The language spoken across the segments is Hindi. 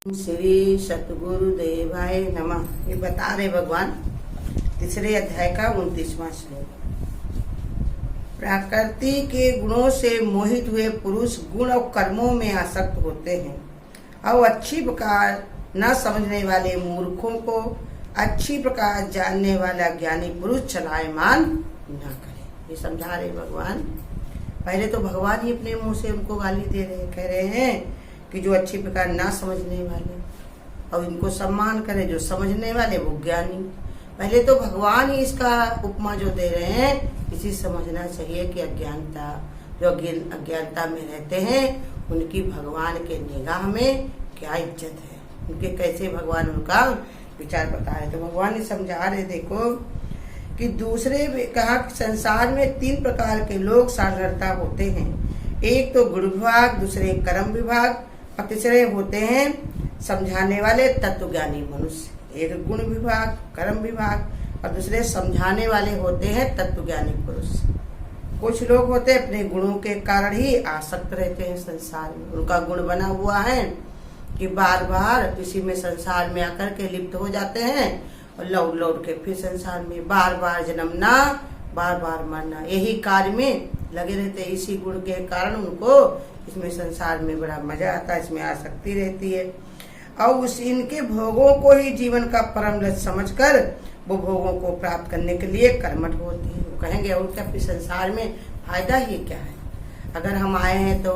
श्री सतगुरुदेवाय नमः। ये बता रहे भगवान तीसरे अध्याय का 29वां श्लोक। प्रकृति के गुणों से मोहित हुए पुरुष गुण और कर्मों में आसक्त होते हैं और अच्छी प्रकार न समझने वाले मूर्खों को अच्छी प्रकार जानने वाला ज्ञानी पुरुष चलायमान न करे। ये समझा रहे भगवान। पहले तो भगवान ही अपने मुंह से उनको गाली दे रहे, कह रहे हैं कि जो अच्छी प्रकार ना समझने वाले और इनको सम्मान करे, जो समझने वाले वो ज्ञानी। पहले तो भगवान ही इसका उपमा जो दे रहे हैं, इसी समझना चाहिए कि अज्ञानता जो अज्ञानता में रहते हैं उनकी भगवान के निगाह में क्या इज्जत है, उनके कैसे भगवान उनका विचार बता रहे। तो भगवान ये समझा रहे, देखो कि दूसरे कहा कि संसार में 3 प्रकार के लोग साधारणता होते हैं। एक तो गुण विभाग, दूसरे कर्म विभाग और तीसरे होते हैं समझाने वाले तत्वज्ञानी मनुष्य। एक गुण विभाग, कर्म विभाग और दूसरे समझाने वाले होते हैं तत्वज्ञानी पुरुष। कुछ लोग होते हैं अपने गुणों के कारण ही आसक्त रहते हैं संसार में। उनका गुण बना हुआ है कि बार बार इसी में संसार में आकर के लिप्त हो जाते हैं और लौट लौट के फिर संसार में बार बार जन्मना, बार बार मरना, यही कार्य में लगे रहते हैं। इसी गुण के कारण उनको इसमें संसार में बड़ा मजा आता है, इसमें आसक्ति रहती है और उस इनके भोगों को ही जीवन का परम लक्ष्य समझकर वो भोगों को प्राप्त करने के लिए कर्मठ होती है। वो कहेंगे और क्या, फिर संसार में फायदा ही क्या है? अगर हम आए हैं तो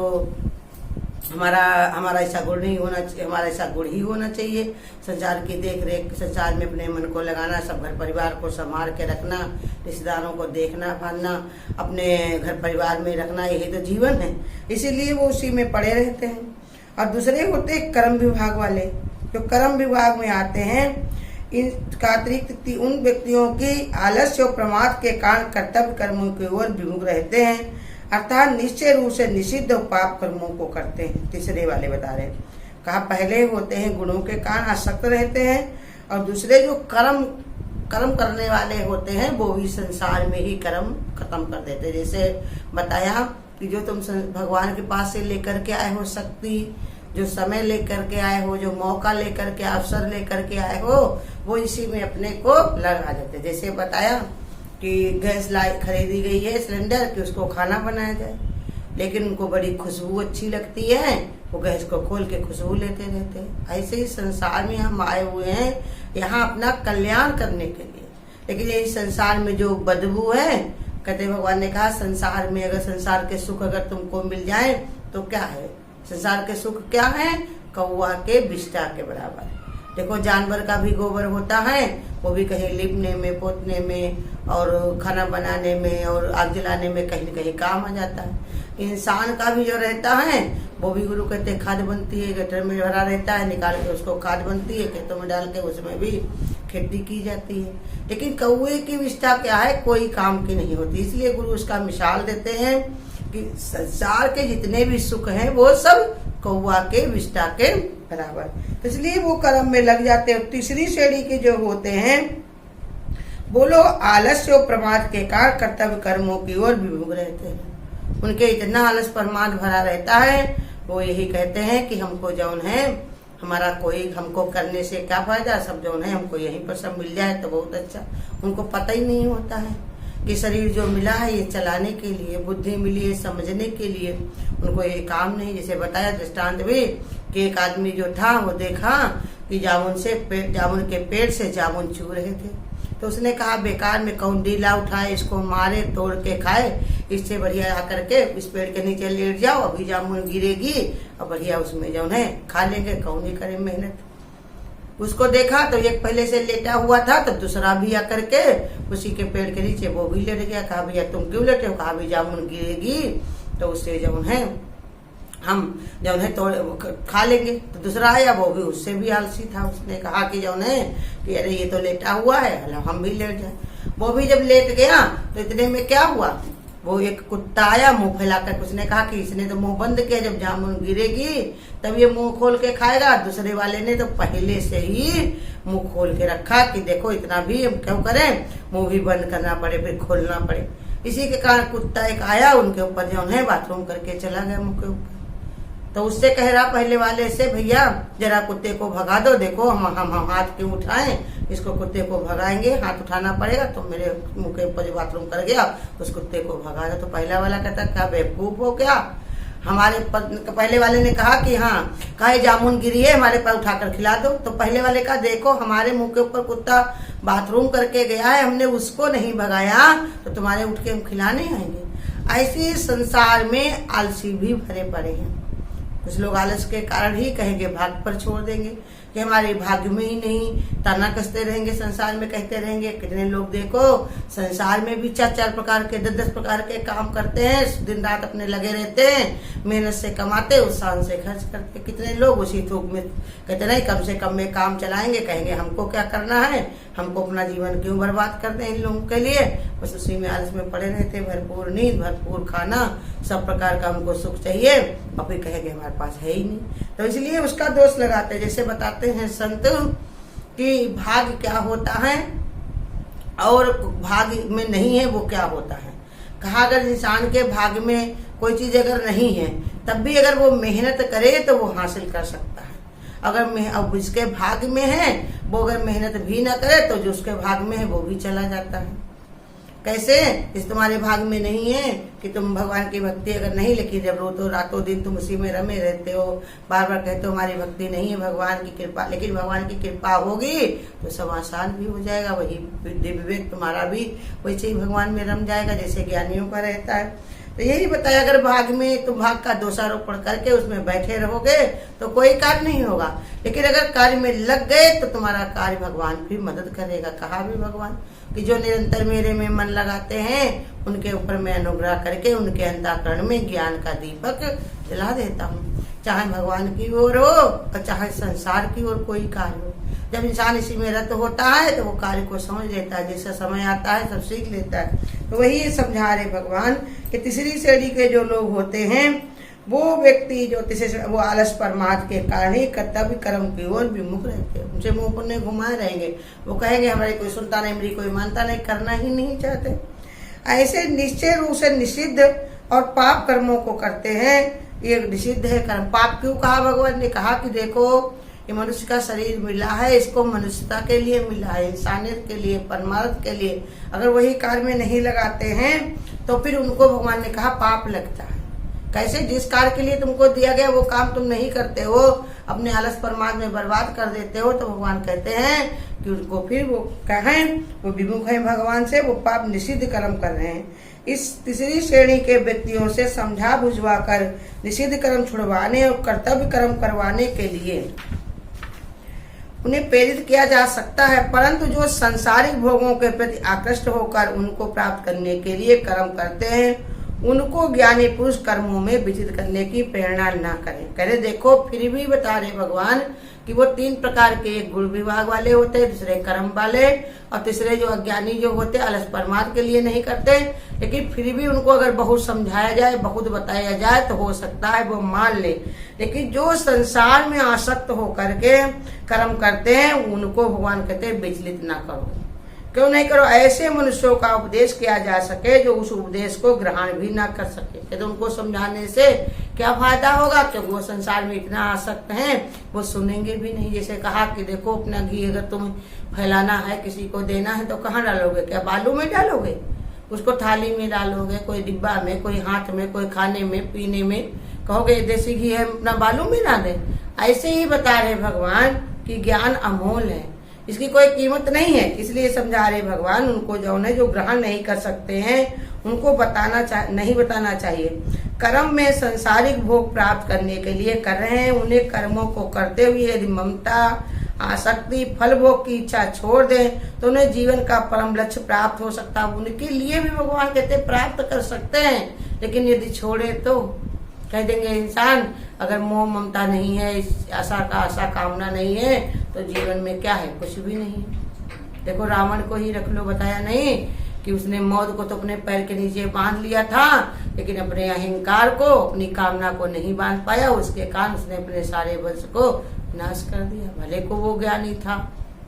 हमारा ऐसा गुण नहीं होना चाहिए, हमारा ऐसा गुण ही होना चाहिए। संसार की देख रेख, संसार में अपने मन को लगाना, सब घर परिवार को संभाल के रखना, रिश्तेदारों को देखना भालना, अपने घर परिवार में रखना, यही तो जीवन है। इसीलिए वो उसी में पड़े रहते हैं। और दूसरे होते हैं कर्म विभाग वाले, जो कर्म विभाग में आते हैं। इनका अतिरिक्त उन व्यक्तियों की आलस्य और प्रमाद के कारण कर्तव्य कर्मों की ओर विमुख रहते हैं, अर्थात निश्चय रूप से निषिद्ध पाप कर्मों को करते हैं। तीसरे वाले बता रहे, कहा पहले होते हैं गुणों के कारण आसक्त रहते हैं और दूसरे जो कर्म करने वाले होते हैं वो भी संसार में ही कर्म खत्म कर देते हैं। जैसे बताया कि जो तुम भगवान के पास से लेकर के आए हो शक्ति, जो समय लेकर के आए हो, जो मौका लेकर के अवसर लेकर के आए हो, वो इसी में अपने को लगा देते। जैसे बताया कि गैस खरीदी गई है सिलेंडर कि उसको खाना बनाया जाए, लेकिन उनको बड़ी खुशबू अच्छी लगती है, वो गैस को खोल के खुशबू लेते रहते हैं। ऐसे ही संसार में हम आए हुए हैं यहाँ अपना कल्याण करने के लिए, लेकिन यही संसार में जो बदबू है, कहते भगवान ने कहा संसार में अगर संसार के सुख अगर तुमको मिल जाए तो क्या है? संसार के सुख क्या है? कौवा के बिष्टा के बराबर। देखो जानवर का भी गोबर होता है, वो भी कहीं लिपने में, पोतने में और खाना बनाने में और आग जलाने में कहीं न कहीं काम आ जाता है। इंसान का भी जो रहता है वो भी गुरु कहते खाद बनती है, गटर में भरा रहता है, निकाल के उसको खाद बनती है, खेतों में डाल के उसमें भी खेती की जाती है। लेकिन कौवे की विष्ठा क्या है? कोई काम की नहीं होती। इसलिए गुरु उसका मिसाल देते हैं कि संसार के जितने भी सुख हैं वो सब कौवा के विष्ठा के बराबर। इसलिए वो कर्म में लग जाते हैं। तीसरी श्रेणी के जो होते हैं वो लोग आलस्य और प्रमाद के कारण कर्तव्य कर्मों की ओर विमुख रहते हैं। उनके इतना आलस प्रमाद भरा रहता है, वो यही कहते हैं कि हमको जौन है हमारा कोई हमको करने से क्या फायदा, सब जौन है हमको यहीं पर सब मिल जाए तो बहुत अच्छा। उनको पता ही नहीं होता है कि शरीर जो मिला है ये चलाने के लिए, बुद्धि मिली है समझने के लिए, उनको ये काम नहीं। जैसे बताया दृष्टांत भी कि एक आदमी जो था वो देखा कि जामुन के पेड़ से जामुन चू रहे थे, तो उसने कहा बेकार में कौन डीला उठाए, इसको मारे तोड़ के खाए, इससे बढ़िया आकर के इस पेड़ के नीचे लेट जाओ, अभी जामुन गिरेगी और बढ़िया उसमें जो है खा लेंगे, कौन ही करे मेहनत। उसको देखा तो एक पहले से लेटा हुआ था, तो दूसरा भी आकर के उसी के पेड़ के नीचे वो भी लेट गया। कहा भैया तुम क्यों लेटे हो? कहा भी जामुन गिरेगी तो उससे जो है हम जो है तोड़ खा लेंगे। तो दूसरा आया, वो भी उससे भी आलसी था, उसने कहा कि जो है कि अरे ये तो लेटा हुआ है, हम भी लेट जाए। वो भी जब लेट गया तो इतने में क्या हुआ, वो एक कुत्ता आया मुंह फैलाकर, उसने कहा कि इसने तो मुंह बंद किया, जब जामुन गिरेगी तब ये मुंह खोल के खाएगा। दूसरे वाले ने तो पहले से ही मुंह खोल के रखा कि देखो इतना भी हम क्यों करें, मुंह भी बंद करना पड़े फिर खोलना पड़े। इसी के कारण कुत्ता एक आया उनके ऊपर जो है बाथरूम करके चला गया मुंह के ऊपर। तो उससे कह रहा पहले वाले से, भैया जरा कुत्ते को भगा दो, देखो हम हाथ क्यों उठाएं, इसको कुत्ते को भगाएंगे, हाथ उठाना पड़ेगा, तो मेरे मुंह के ऊपर जो बाथरूम कर गया उस कुत्ते को भगा दो। तो पहला वाला कहता क्या बेवकूफ हो क्या, हमारे पहले वाले ने कहा कि हाँ कहा जामुन गिरी है हमारे पर उठाकर खिला दो। तो पहले वाले का देखो हमारे मुंह के ऊपर कुत्ता बाथरूम करके गया है, हमने उसको नहीं भगाया तो तुम्हारे उठ के हम खिलाने आएंगे। ऐसे संसार में आलसी भी भरे पड़े हैं। कुछ लोग आलस के कारण ही कहेंगे भाग पर छोड़ देंगे कि हमारे भाग्य में ही नहीं, ताना कसते रहेंगे, संसार में कहते रहेंगे। कितने लोग देखो संसार में भी 4-4 प्रकार के 10-10 प्रकार के काम करते हैं, दिन रात अपने लगे रहते हैं, मेहनत से कमाते, उत्साह से खर्च करते। कितने लोग उसी थूक में कहते नहीं कम से कम में काम चलाएंगे, कहेंगे हमको क्या करना है, हमको अपना जीवन क्यों बर्बाद करते हैं इन लोगों के लिए, बस उसी में आलस में पड़े रहते। भरपूर नींद, भरपूर खाना, सब प्रकार का हमको सुख चाहिए, और फिर कहेंगे हमारे पास है ही नहीं। तो इसलिए उसका दोष लगाते। जैसे बताते हैं संत कि भाग्य क्या होता है और भाग्य में नहीं है वो क्या होता है। कहा अगर इंसान के भाग्य में कोई चीज अगर नहीं है तब भी अगर वो मेहनत करे तो वो हासिल कर सकता है। अगर अब जिसके भाग्य में है वो अगर मेहनत भी ना करे तो जो उसके भाग्य में है वो भी चला जाता है। कैसे, इस तुम्हारे भाग में नहीं है कि तुम भगवान की भक्ति अगर नहीं, लेकिन जब रोतो रातों दिन तुम उसी में रमे रहते हो, बार बार कहते हो हमारी भक्ति नहीं है, भगवान की कृपा, लेकिन भगवान की कृपा होगी तो सब आसान भी हो जाएगा। वही बुद्धि विवेक तुम्हारा भी वैसे ही भगवान में रम जाएगा जैसे ज्ञानियों का रहता है। तो यही बताया अगर भाग में तुम भाग का दोषारोपण करके उसमें बैठे रहोगे तो कोई कार्य नहीं होगा, लेकिन अगर कार्य में लग गए तो तुम्हारा कार्य भगवान भी मदद करेगा। कहा भी भगवान कि जो निरंतर मेरे में मन लगाते हैं उनके ऊपर मैं अनुग्रह करके उनके अंतःकरण में ज्ञान का दीपक जला देता हूँ। चाहे भगवान की ओर हो और चाहे संसार की ओर कोई कार्य हो, जब इंसान इसी में रत होता है तो वो कार्य को समझ लेता है, जैसा समय आता है सब सीख लेता है। तो वही समझा रहे भगवान कि तीसरी श्रेणी के जो लोग होते हैं वो व्यक्ति जो वो आलस परमार्थ के कारण ही कर्तव्य कर्म की ओर विमुख रहते हैं, उनसे मुंह पुण्य घुमाए रहेंगे। वो कहेंगे हमारे कोई सुनता नहीं, मेरी कोई मानता नहीं, करना ही नहीं चाहते। ऐसे निश्चय रूप से निषिद्ध और पाप कर्मों को करते हैं। ये निषिद्ध है कर्म। पाप क्यों कहा भगवान ने, कहा कि देखो ये मनुष्य का शरीर मिला है, इसको मनुष्यता के लिए मिला है, इंसानियत के लिए, परमार्थ के लिए। अगर वही कार्य में नहीं लगाते हैं तो फिर उनको भगवान ने कहा पाप लगता है। कैसे, जिस कार्य के लिए तुमको दिया गया वो काम तुम नहीं करते हो, अपने आलस परमार्थ में बर्बाद कर देते हो, तो भगवान कहते हैं कि उनको फिर वो कहें वो विमुख है भगवान से, वो पाप निषिद्ध कर्म कर रहे हैं। इस तीसरी श्रेणी के व्यक्तियों से समझा बुझवा कर निषिद्ध कर्म छुड़वाने और कर्तव्य कर्म करवाने के लिए उन्हें प्रेरित किया जा सकता है, परंतु जो सांसारिक भोगों के प्रति आकृष्ट होकर उनको प्राप्त करने के लिए कर्म करते हैं उनको ज्ञानी पुरुष कर्मों में विचित करने की प्रेरणा न करें। कह देखो फिर भी बता रहे भगवान कि वो 3 प्रकार के, एक गुण विभाग वाले होते हैं, दूसरे कर्म वाले, और तीसरे जो अज्ञानी जो होते अलस परमार्थ के लिए नहीं करते, लेकिन फिर भी उनको अगर बहुत समझाया जाए, बहुत बताया जाए तो हो सकता है वो मान ले। लेकिन जो संसार में आसक्त होकर के कर्म करते हैं उनको भगवान कहते हैं विचलित ना करो। क्यों नहीं करो, ऐसे मनुष्यों का उपदेश किया जा सके जो उस उपदेश को ग्रहण भी ना कर सके। तो उनको समझाने से क्या फायदा होगा, क्योंकि वो संसार में इतना आसक्त हैं वो सुनेंगे भी नहीं। जैसे कहा कि देखो अपना घी अगर तुम्हें फैलाना है, किसी को देना है तो कहाँ डालोगे, क्या बालू में डालोगे, उसको थाली में डालोगे, कोई डिब्बा में, कोई हाथ में, कोई खाने में पीने में, कहोगे देसी घी है अपना बालू में ना दे। ऐसे ही बता रहे भगवान कि ज्ञान अमोल है, इसकी कोई कीमत नहीं है। इसलिए समझा रहे भगवान उनको जो ग्रहण नहीं कर सकते हैं उनको नहीं बताना चाहिए। कर्म में सांसारिक भोग प्राप्त करने के लिए कर रहे हैं, उन्हें कर्मों को करते हुए यदि ममता, आसक्ति, फल भोग की इच्छा छोड़ दें तो उन्हें जीवन का परम लक्ष्य प्राप्त हो सकता है। उनके लिए भी भगवान कहते प्राप्त कर सकते हैं, लेकिन यदि छोड़े तो कह देंगे इंसान अगर मोह ममता नहीं है, आशा कामना नहीं है तो जीवन में क्या है, कुछ भी नहीं है। देखो रावण को ही रख लो, बताया नहीं कि उसने मौत को तो अपने पैर के नीचे बांध लिया था, लेकिन अपने अहंकार को, अपनी कामना को नहीं बांध पाया, उसके कारण उसने अपने सारे वंश को नाश कर दिया। भले को वो ज्ञानी था,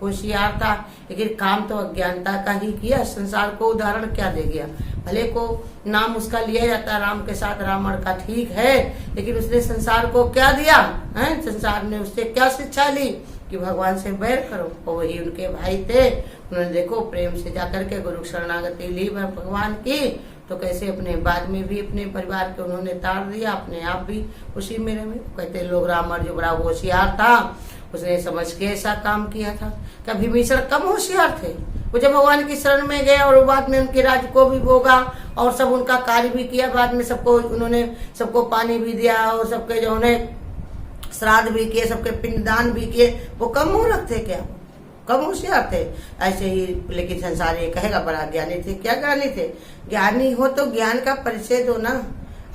होशियार था, लेकिन काम तो अज्ञानता का ही किया। संसार को उदाहरण क्या दे गया? भले को नाम उसका लिया जाता राम के साथ रावण का, ठीक है, लेकिन उसने संसार को क्या दिया है? संसार ने उससे क्या शिक्षा ली कि भगवान से बैर करो। और वही उनके भाई थे, उन्होंने देखो प्रेम से जाकर के गुरु शरणागति ली भगवान की, तो कैसे अपने बाद में भी अपने परिवार को उन्होंने तार दिया, अपने आप भी उसी में रहे। कहते लोग रावण जो बड़ा होशियार था, उसने समझ के ऐसा काम किया था। क्या विभीषण कम होशियार थे? वो जब भगवान की शरण में गए और बाद में उनके राज्य को भी भोगा और सब उनका कार्य भी किया, बाद में सबको उन्होंने सबको पानी भी दिया और सबके जो उन्हें श्राद्ध भी किए, सबके पिंडदान भी किए। वो कम मूर्ख थे क्या? कम होशियार थे? ऐसे ही। लेकिन संसार ये कहेगा बड़ा ज्ञानी थे। क्या ज्ञानी थे? ज्ञानी हो तो ज्ञान का परिचय दो ना,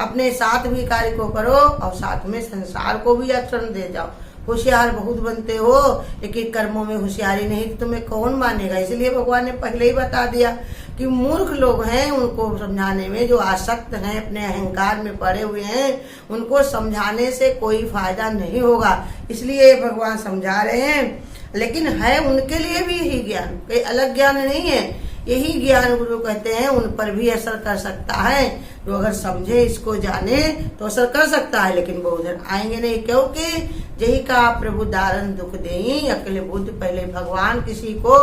अपने साथ भी कार्य को करो और साथ में संसार को भी आचरण दे जाओ। होशियार बहुत बनते हो, लेकिन कर्मों में होशियारी नहीं तो तुम्हें कौन मानेगा? इसलिए भगवान ने पहले ही बता दिया कि मूर्ख लोग हैं, उनको समझाने में, जो आसक्त हैं, अपने अहंकार में पड़े हुए हैं, उनको समझाने से कोई फायदा नहीं होगा। इसलिए भगवान समझा रहे हैं, लेकिन है उनके लिए भी यही ज्ञान, कोई अलग ज्ञान नहीं है। यही ज्ञान गुरु कहते हैं उन पर भी असर कर सकता है। जो अगर समझे, इसको जाने तो असर कर सकता है, लेकिन वो उधर आएंगे नहीं। क्योंकि यही का प्रभु दारुण दुख देई अकेले बुद्ध। पहले भगवान किसी को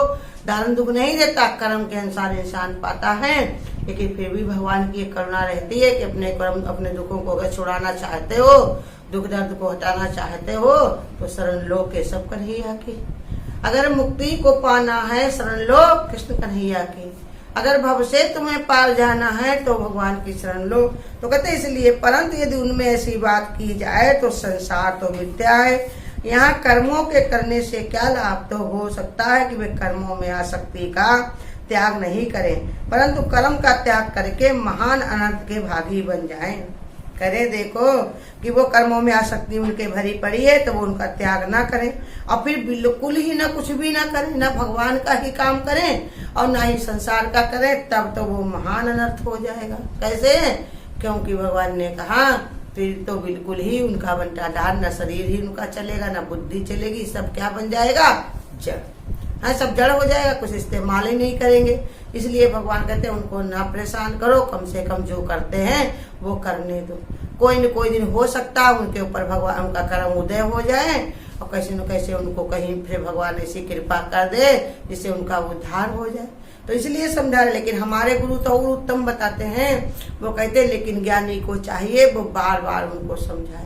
दारुण दुख नहीं देता, कर्म के अनुसार इंसान पाता है। लेकिन फिर भी भगवान की करुणा रहती है कि अपने कर्म, अपने दुखों को अगर छुड़ाना चाहते हो, दुख दर्द को हटाना चाहते हो, तो शरण लो केशव कन्हैया की। अगर मुक्ति को पाना है, शरण लो कृष्ण कन्हैया की। अगर भव से तुम्हें पार जाना है तो भगवान की शरण लो। तो कहते इसलिए, परंतु यदि उनमें ऐसी बात की जाए तो संसार तो मिथ्या है। यहाँ कर्मों के करने से क्या लाभ? तो हो सकता है कि वे कर्मों में आसक्ति का त्याग नहीं करें, परंतु कर्म का त्याग करके महान अनर्थ के भागी बन जाएं। करे देखो कि वो कर्मों में आसक्ति उनके भरी पड़ी है, तो वो उनका त्याग ना करें और फिर बिल्कुल ही ना कुछ भी ना करें, ना भगवान का ही काम करें और ना ही संसार का करें, तब तो वो महान अनर्थ हो जाएगा। कैसे? क्योंकि भगवान ने कहा फिर तो बिल्कुल ही उनका बंटाधार, न शरीर ही उनका चलेगा, न बुद्धि चलेगी, सब क्या बन जाएगा? जड़। हाँ, सब जड़ हो जाएगा, कुछ इस्तेमाल ही नहीं करेंगे। इसलिए भगवान कहते हैं उनको ना परेशान करो, कम से कम जो करते हैं वो करने दो। कोई न कोई दिन हो सकता है उनके ऊपर भगवान उनका कर्म उदय हो जाए और कैसे न कैसे उनको कहीं फिर भगवान ऐसी कृपा कर दे जिससे उनका उद्धार हो जाए। तो इसलिए समझा रहे। लेकिन हमारे गुरु तो और उत्तम बताते हैं। वो कहते हैं लेकिन ज्ञानी को चाहिए वो बार बार उनको समझाए।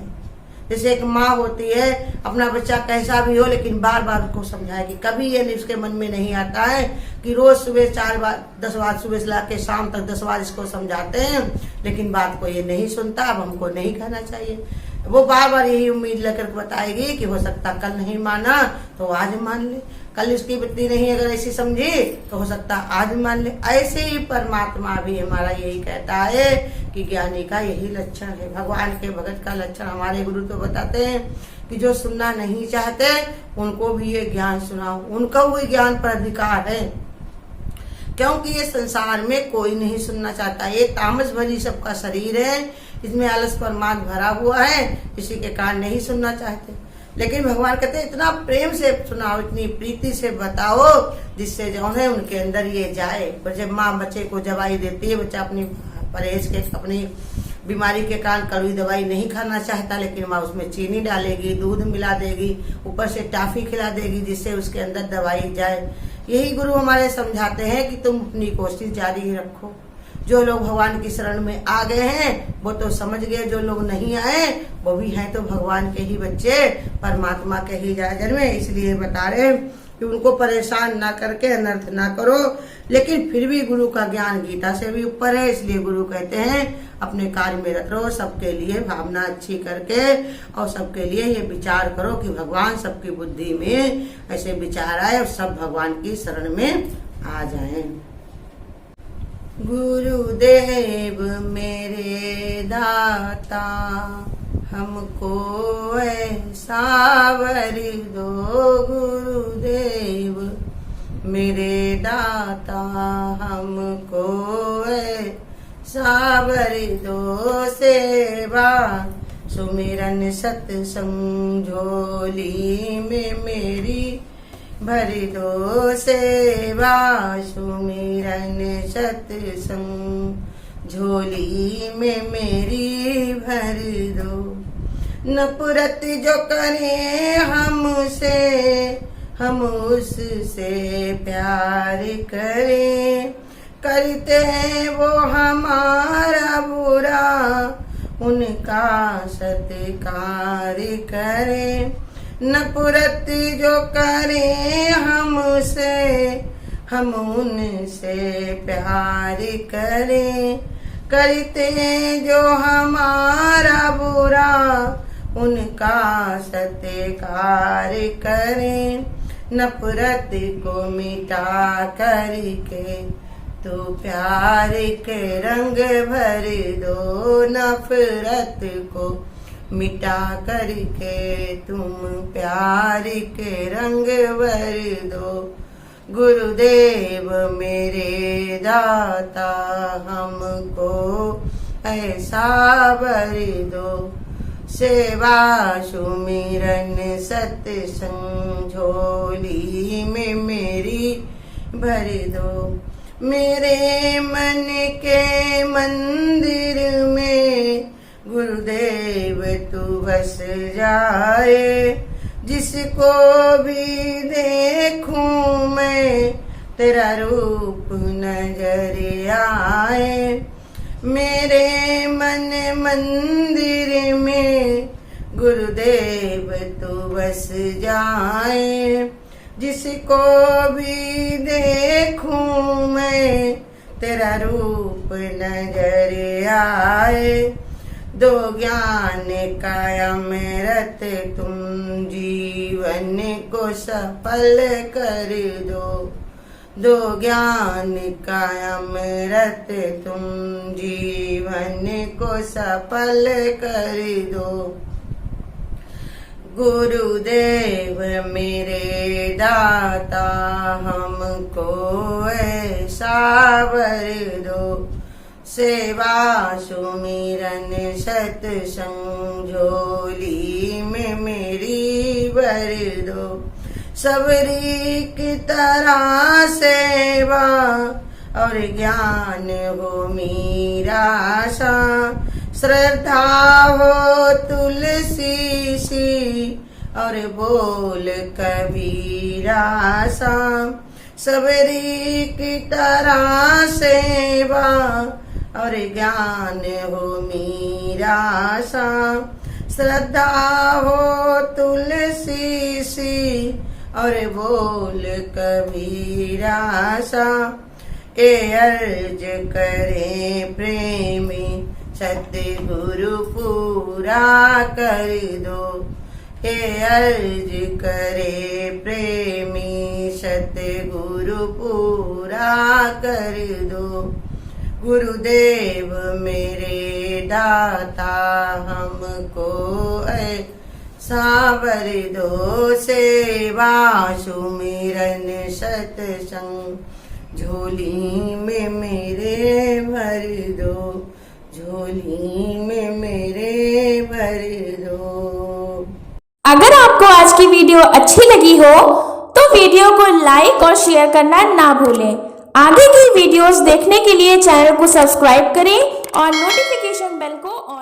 जैसे एक माँ होती है, अपना बच्चा कैसा भी हो लेकिन बार बार उसको समझाएगी। कभी ये उसके मन में नहीं आता है कि रोज सुबह 4 बार 10 बार सुबह से लाके शाम तक 10 बार इसको समझाते हैं, लेकिन बात को ये नहीं सुनता। अब हमको नहीं कहना चाहिए। वो बार बार यही उम्मीद लेकर बताएगी कि हो सकता कल नहीं माना तो आज मान ले, कल इसकी बुद्धि नहीं अगर ऐसी समझी तो हो सकता आज मान ले। ऐसे ही परमात्मा भी हमारा यही कहता है कि ज्ञानी का यही लक्षण है। भगवान के भगत का लक्षण हमारे गुरु तो बताते हैं कि जो सुनना नहीं चाहते उनको भी ये ज्ञान सुनाओ, उनको भी ज्ञान पर अधिकार है। क्योंकि ये संसार में कोई नहीं सुनना चाहता। ये तामस भरी सबका शरीर है, इसमें आलस परमाद भरा हुआ है, इसी के कारण नहीं सुनना चाहते। लेकिन भगवान कहते हैं इतना प्रेम से सुनाओ, इतनी प्रीति से बताओ जिससे जो है उनके अंदर ये जाए। पर जब माँ बच्चे को दवाई देती है, बच्चा अपनी परहेज के अपनी बीमारी के कारण कड़वी दवाई नहीं खाना चाहता, लेकिन माँ उसमें चीनी डालेगी, दूध मिला देगी, ऊपर से टॉफी खिला देगी जिससे उसके अंदर दवाई जाए। यही गुरु हमारे समझाते हैं कि तुम अपनी कोशिश जारी रखो। जो लोग भगवान की शरण में आ गए हैं वो तो समझ गए, जो लोग नहीं आए वो भी हैं तो भगवान के ही बच्चे, परमात्मा के ही जन में। इसलिए बता रहे कि उनको परेशान ना करके अनर्थ ना करो। लेकिन फिर भी गुरु का ज्ञान गीता से भी ऊपर है। इसलिए गुरु कहते हैं अपने कार्य में रत रहो, सबके लिए भावना अच्छी करके और सबके लिए ये विचार करो कि भगवान सबकी बुद्धि में ऐसे विचार आए और सब भगवान की शरण में आ जाएं। गुरुदेव मेरे दाता हमको ऐसा वर दो, गुरुदेव मेरे दाता हमको ऐसा वर दो। सेवा सुमिरन सत्संग झोली में मेरी भर दो सेवा सुमिरन सत्संग झोली में मेरी भर दो। नफरत जो करे हमसे हम उससे प्यार करें, करते वो हमारा बुरा उनका सत्कार करें। नफरत जो करें हमसे हम उनसे प्यार करें, करते जो हमारा बुरा उनका सत्कार करें। नफरत को मिटा करके तो प्यार के रंग भर दो। नफरत को मिटा करके तुम प्यार के रंग भर दो। गुरुदेव मेरे दाता हमको ऐसा वर दो। सेवा सुमिरन सत्संग झोली में मेरी भर दो। मेरे मन के मंदिर में गुरुदेव तू बस जाए। जिसको भी देखूं मैं तेरा रूप नजर आए। मेरे मन मंदिर में गुरुदेव तू बस जाए। जिसको भी देखूं मैं तेरा रूप नजर आए। दो ज्ञान का अमृत तुम जीवन को सफल कर दो। दो ज्ञान का अमृत तुम जीवन को सफल कर दो। गुरुदेव मेरे दाता हमको ऐसा वर दो। सेवा सुमिरन सत्संग झोली में मेरी भर दो। सबरी की तरह सेवा और ज्ञान हो मीरा सा। श्रद्धा हो तुलसी सी और बोल कबीरा सा। सबरी की तरह सेवा और ज्ञान हो मीरा सा। श्रद्धा हो तुलसी सी और बोल कबीरा सा। ए अर्ज करे प्रेमी सतगुरु पूरा कर दो। ए अर्ज करे प्रेमी सतगुरु पूरा कर दो। गुरुदेव मेरे दाता हमको ऐसा वर दो। सेवा सुमिरन सत्संग झोली में मेरे भर दो। झोली में मेरे भर दो। अगर आपको आज की वीडियो अच्छी लगी हो तो वीडियो को लाइक और शेयर करना ना भूलें। आगे की वीडियोस देखने के लिए चैनल को सब्सक्राइब करें और नोटिफिकेशन बेल को ऑन